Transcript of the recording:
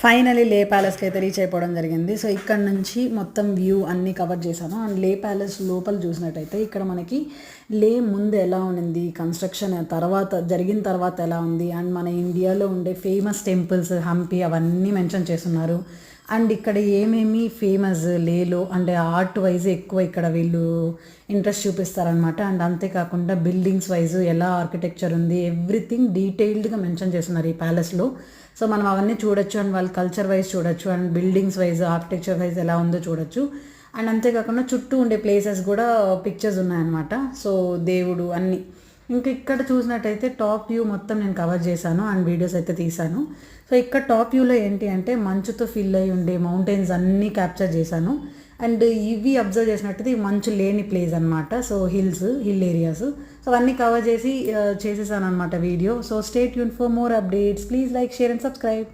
Finally లే ప్యాలెస్కి అయితే reach అయిపోవడం జరిగింది. సో ఇక్కడ నుంచి మొత్తం వ్యూ అన్నీ కవర్ చేశాను. అండ్ లే ప్యాలెస్ లోపల చూసినట్టయితే ఇక్కడ మనకి లే ముందు ఎలా ఉండింది, కన్స్ట్రక్షన్ జరిగిన తర్వాత ఎలా ఉంది, అండ్ మన ఇండియాలో ఉండే ఫేమస్ టెంపుల్స్ హంపి అవన్నీ మెన్షన్ చేస్తున్నారు. అండ్ ఇక్కడ ఏమేమి ఫేమస్ లేలో అంటే ఆర్ట్ వైజ్ ఎక్కువ ఇక్కడ వీళ్ళు ఇంట్రెస్ట్ చూపిస్తారనమాట. అండ్ అంతేకాకుండా బిల్డింగ్స్ వైజ్ ఎలా ఆర్కిటెక్చర్ ఉంది, ఎవ్రీథింగ్ డీటెయిల్డ్గా మెన్షన్ చేస్తున్నారు ఈ ప్యాలెస్లో. సో మనం అవన్నీ చూడొచ్చు. అండ్ వాళ్ళ కల్చర్ వైజ్ చూడొచ్చు, and buildings wise architecture wise ఎలా ఉందో చూడొచ్చు. అండ్ అంతేకాకుండా చుట్టూ ఉండే ప్లేసెస్ కూడా పిక్చర్స్ ఉన్నాయన్నమాట. సో దేవుడు అన్నీ ఇంకా ఇక్కడ చూసినట్టయితే టాప్ వ్యూ మొత్తం నేను కవర్ చేశాను అండ్ వీడియోస్ అయితే తీశాను. సో ఇక్కడ టాప్ వ్యూలో ఏంటి అంటే మంచుతో ఫిల్ అయి ఉండే మౌంటైన్స్ అన్నీ క్యాప్చర్ చేశాను. అండ్ ఇవి అబ్జర్వ్ చేసినట్టయితే ఈ మంచు లేని ప్లేస్ అనమాట. సో హిల్ ఏరియాస్, సో అవన్నీ కవర్ చేసేసాను అనమాట video. So stay tune for more updates. Please like, share and subscribe.